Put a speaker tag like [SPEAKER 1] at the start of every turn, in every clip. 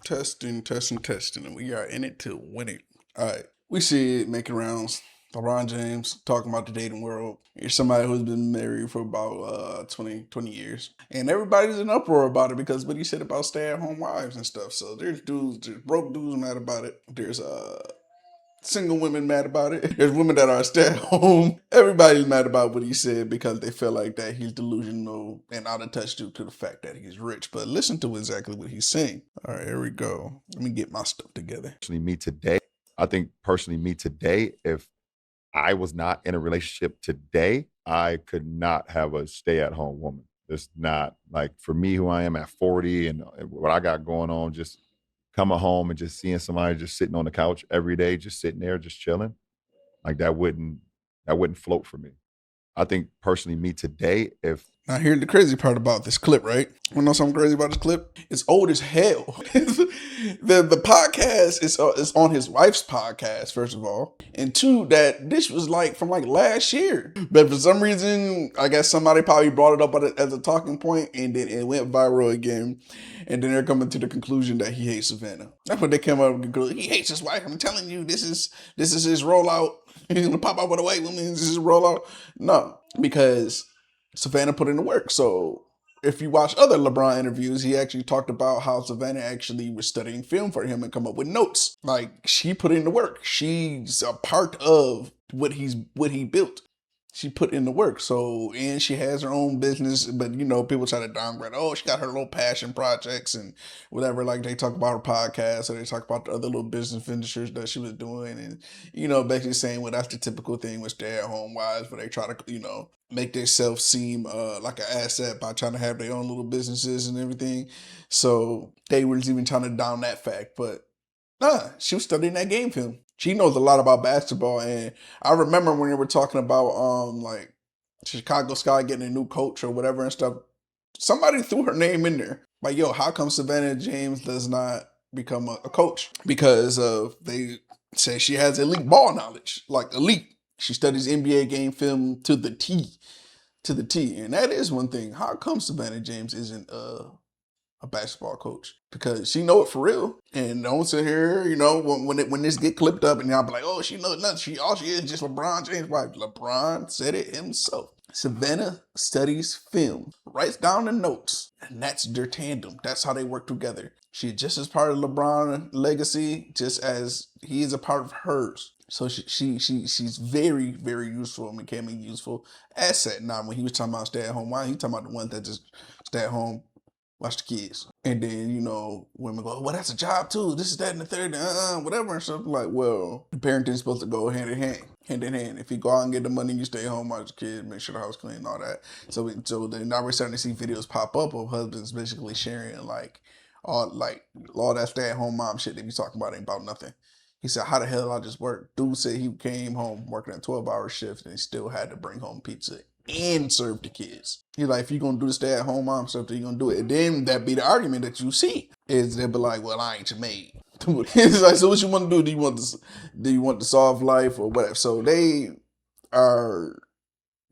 [SPEAKER 1] Testing, testing, testing, and we are in it to win it. All right. We see it making rounds. LeBron James talking about the dating world. You're somebody who's been married for about 20 years. And everybody's in uproar about it because what he said about stay-at-home wives and stuff. So there's broke dudes mad about it. There's single women mad about it. There's women that are stay at home. Everybody's mad about what he said because they feel like that he's delusional and out of touch due to the fact that he's rich. But listen to exactly what he's saying. All right, here we go. Let me get my stuff together.
[SPEAKER 2] Me today, I think personally me today, if I was not in a relationship today, I could not have a stay-at-home woman. It's not like for me who I am at 40 and what I got going on, just coming home and just seeing somebody just sitting on the couch every day, just sitting there, just chilling. Like that wouldn't float for me. I think personally me today, if
[SPEAKER 1] Now, here's the crazy part about this clip, right? You know something crazy about this clip? It's old as hell. the podcast is on his wife's podcast, first of all. And two, that this was like from like last year. But for some reason, I guess somebody probably brought it up as a talking point and then it went viral again. And then they're coming to the conclusion that he hates Savannah. That's what they came up with the conclusion. He hates his wife. I'm telling you, this is his rollout. He's gonna pop out with a white woman. This is his rollout. No, because Savannah put in the work. So if you watch other LeBron interviews, he actually talked about how Savannah actually was studying film for him and come up with notes. Like she put in the work. She's a part of what he built. She put in the work. So, and she has her own business, but you know, people try to downgrade. Oh, she got her little passion projects and whatever. Like they talk about her podcast or they talk about the other little business ventures that she was doing. And, you know, basically saying, well, that's the typical thing with stay-at-home wives, but they try to, you know, make themselves seem like an asset by trying to have their own little businesses and everything. So they were even trying to down that fact, but she was studying that game film. She knows a lot about basketball, and I remember when they were talking about like Chicago Sky getting a new coach or whatever and stuff. Somebody threw her name in there. Like, yo, how come Savannah James does not become a coach? Because they say she has elite ball knowledge, like elite. She studies NBA game film to the T, and that is one thing. How come Savannah James isn't a basketball coach? Because she know it for real. And don't sit here, you know, when this get clipped up and y'all be like, oh, she knows nothing. All she is just LeBron James' wife. LeBron said it himself. Savannah studies film, writes down the notes, and that's their tandem. That's how they work together. She's just as part of LeBron's legacy, just as he is a part of hers. So she's very, very useful and became a useful asset. Now, when he was talking about stay-at-home wife, he talking about the ones that just stay at home, watch the kids. And then, you know, women go, well, that's a job too. This is that and the third, whatever. And something like, well, the parenting's supposed to go hand in hand. Hand in hand. If you go out and get the money, you stay home, watch the kids, make sure the house clean, all that. So then now we're starting to see videos pop up of husbands basically sharing all that stay-at-home mom shit they be talking about ain't about nothing. He said, how the hell I just work? Dude said he came home working a 12-hour shift and he still had to bring home pizza and serve the kids. He's like, if you're going to do the stay-at-home mom stuff, then you're going to do it. And then that be the argument that you see is they'll be like, well, I ain't your maid. It's like, so what you want to do? Do you want the soft life or whatever? So they are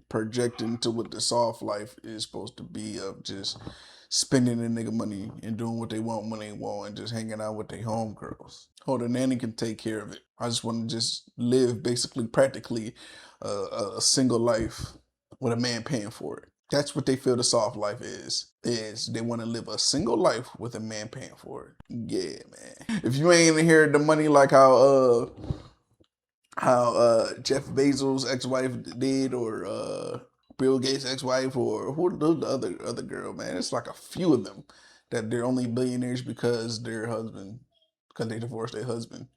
[SPEAKER 1] projecting to what the soft life is supposed to be of just spending the nigga money and doing what they want when they want and just hanging out with their homegirls. Oh, the nanny can take care of it. I just want to just live basically practically a single life with a man paying for it. That's what they feel the soft life is they want to live a single life with a man paying for it. Yeah, man. If you ain't in here the money like how Jeff Bezos' ex-wife did or Bill Gates' ex-wife or who the other girl, man. It's like a few of them that they're only billionaires because they divorced their husband.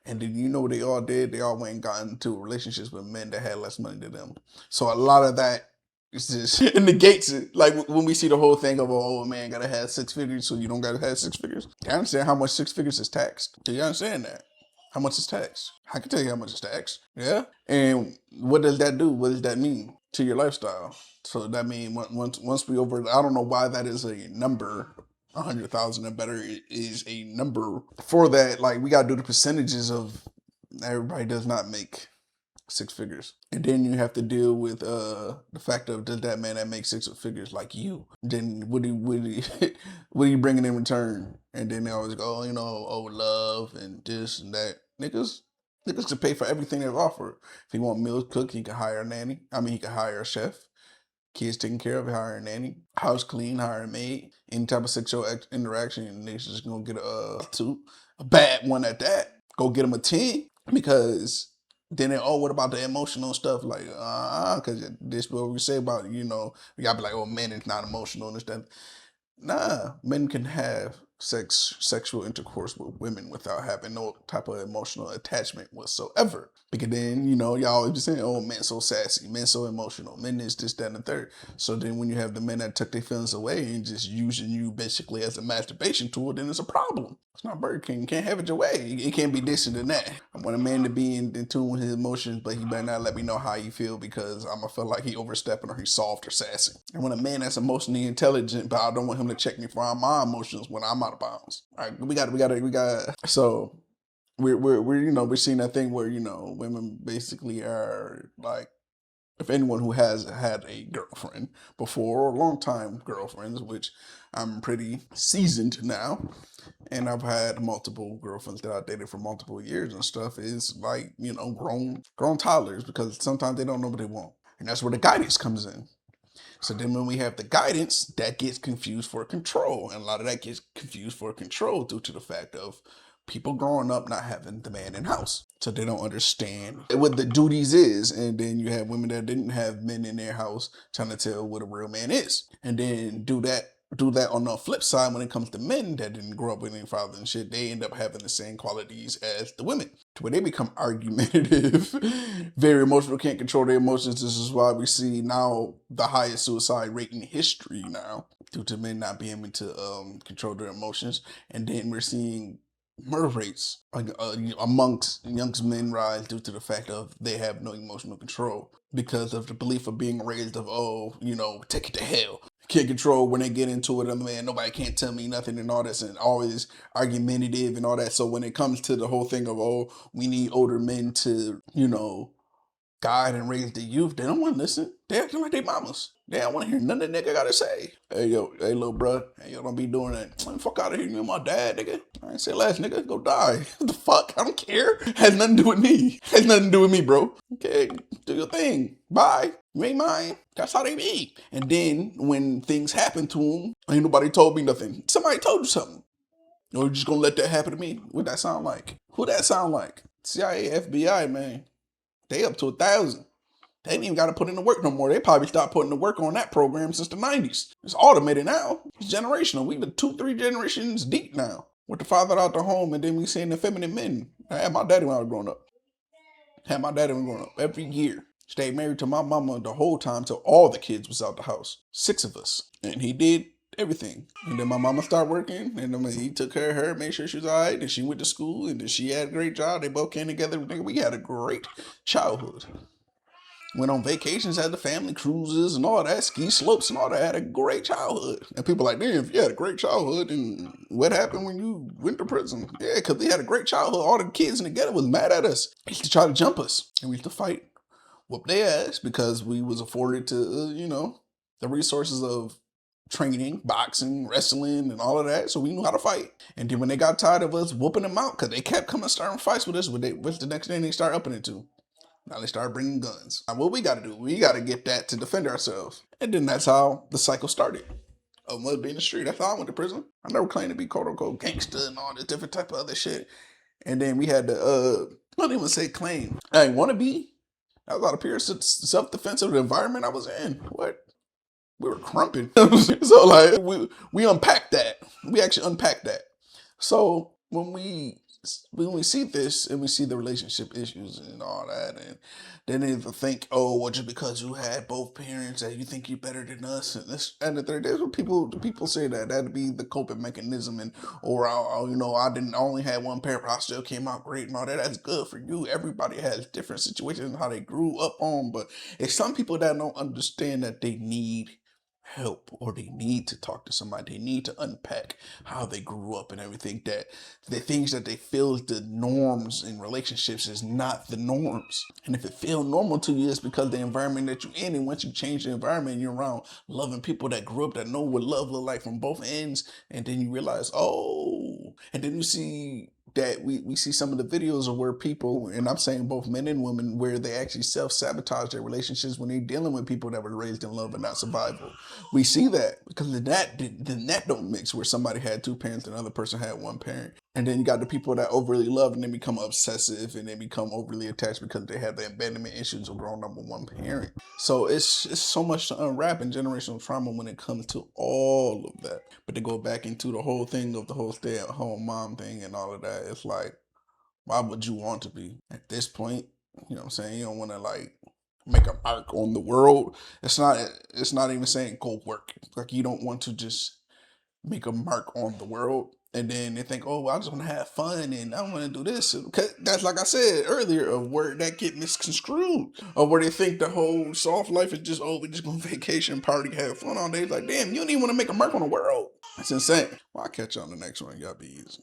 [SPEAKER 1] And then you know what they all did? They all went and got into relationships with men that had less money than them. So a lot of that is just it negates it. Like when we see the whole thing of, oh man, gotta have 6 figures, so you don't gotta have 6 figures. I understand how much 6 figures is taxed. Do you understand that? How much is taxed? I can tell you how much is taxed. Yeah? And what does that do? What does that mean to your lifestyle? So that means once we over, I don't know why that is a number. 100,000 and better is a number for that. Like we gotta do the percentages of everybody does not make 6 figures. And then you have to deal with the fact of, does that man that makes 6 figures like you? Then what what are you bringing in return? And then they always go, love and this and that. Niggas can pay for everything they're offered. If he want meals cooked, he can hire a nanny. He can hire a chef. Kids taken care of, hire a nanny. House clean, hire a maid. Any type of sexual interaction, and niggas just gonna get a bad one at that. Go get them a 10, because then what about the emotional stuff? Like, because this what we say about, we gotta be like, men is not emotional and stuff. Nah, men can have sexual intercourse with women without having no type of emotional attachment whatsoever. Because then, y'all always be saying, men so sassy, men so emotional, men is this, that, and the third. So then when you have the men that took their feelings away and just using you basically as a masturbation tool, then it's a problem. It's not Burger King. You can't have it your way. It can't be this and that. I want a man to be in tune with his emotions, but he better not let me know how he feel, because I'm going to feel like he overstepping or he's soft or sassy. I want a man that's emotionally intelligent, but I don't want him to check me for my emotions when I'm out of bounds. All right, we got. So we're seeing that thing where, women basically are like, if anyone who has had a girlfriend before, or long time girlfriends, which I'm pretty seasoned now, and I've had multiple girlfriends that I dated for multiple years and stuff, is like, grown toddlers, because sometimes they don't know what they want. And that's where the guidance comes in. So then when we have the guidance, that gets confused for control. And a lot of that gets confused for control due to the fact of people growing up not having the man in house. So they don't understand what the duties is. And then you have women that didn't have men in their house trying to tell what a real man is. And then do that on the flip side when it comes to men that didn't grow up with any father and shit. They end up having the same qualities as the women, to where they become argumentative, very emotional, can't control their emotions. This is why we see now the highest suicide rate in history now, due to men not being able to control their emotions. And then we're seeing murder rates amongst young men rise due to the fact of they have no emotional control, because of the belief of being raised of, take it to hell. Can't control when they get into it. Man, nobody can't tell me nothing and all this, and always argumentative and all that. So when it comes to the whole thing of, we need older men to, guide and raise the youth, they don't want to listen. They acting like they mamas. They don't want to hear nothing that nigga gotta say. Hey, little bro. Hey, yo, don't be doing that. Fuck out of here. You're my dad, nigga. I ain't say last, nigga. Go die. What the fuck? I don't care. Has nothing to do with me. Has nothing to do with me, bro. Okay, do your thing. Bye. You ain't mine. That's how they be. And then when things happen to them, ain't nobody told me nothing. Somebody told you something. You're just gonna let that happen to me? What that sound like? Who that sound like? CIA, FBI, man. They up to 1,000. They ain't even got to put in the work no more. They probably stopped putting the work on that program since the 90s. It's automated now. It's generational. We been 2-3 generations deep now. With the father out the home, and then we seeing the feminine men. I had my daddy when I was growing up. Every year. Stayed married to my mama the whole time till all the kids was out the house. 6 of us. And he did everything. And then my mama started working, and then he took care of her, made sure she was all right, and she went to school, and then she had a great job. They both came together. We had a great childhood. Went on vacations, had the family cruises and all that, ski slopes and all that. Had a great childhood. And people like, damn, if you had a great childhood, and what happened when you went to prison? Yeah, because we had a great childhood. All the kids in the ghetto was mad at us. They used to try to jump us, and we used to fight, whoop their ass, because we was afforded to, the resources of training, boxing, wrestling, and all of that. So we knew how to fight. And then when they got tired of us whooping them out, because they kept coming starting fights with us, what's the next thing they start upping it to? Now they start bringing guns. Now what we got to do, we got to get that to defend ourselves. And then that's how the cycle started. Of us being in the street. That's how I went to prison. I never claimed to be quote unquote gangster and all this different type of other shit. And then we had to, I don't even say claim. I didn't want to be. That was out of pure self-defense of the environment I was in. What? We were crumping. So like we unpacked that. We actually unpacked that. So when we see this and we see the relationship issues and all that, and then they think, just because you had both parents that you think you're better than us, and this and the third. That's what people say, that'd be the coping mechanism, and I only had one parent, but I still came out great and all that. That's good for you. Everybody has different situations and how they grew up on, but it's some people that don't understand that they need help, or they need to talk to somebody. They need to unpack how they grew up and everything, that the things that they feel is the norms in relationships is not the norms. And if it feel normal to you, it's because the environment that you're in. And once you change the environment, you're around loving people that grew up, that know what love look like from both ends. And then you realize, oh, and then you see that we see some of the videos of where people, and I'm saying both men and women, where they actually self-sabotage their relationships when they're dealing with people that were raised in love and not survival. We see that because the net don't mix, where somebody had two parents and the other person had one parent. And then you got the people that overly love and then become obsessive and they become overly attached because they have the abandonment issues of growing up with one parent. So it's so much to unwrap in generational trauma when it comes to all of that. But to go back into the whole thing of the whole stay-at-home mom thing and all of that, it's like, why would you want to be at this point? You know what I'm saying? You don't want to like make a mark on the world. It's not even saying go work. Like, you don't want to just make a mark on the world. And then they think, oh, well, I just want to have fun and I want to do this. That's, like I said earlier, a word that get misconstrued. Or where they think the whole soft life is just, oh, we just go vacation, party, have fun all day. It's like, damn, you don't even want to make a mark on the world. That's insane. Well, I'll catch you on the next one. Y'all be easy.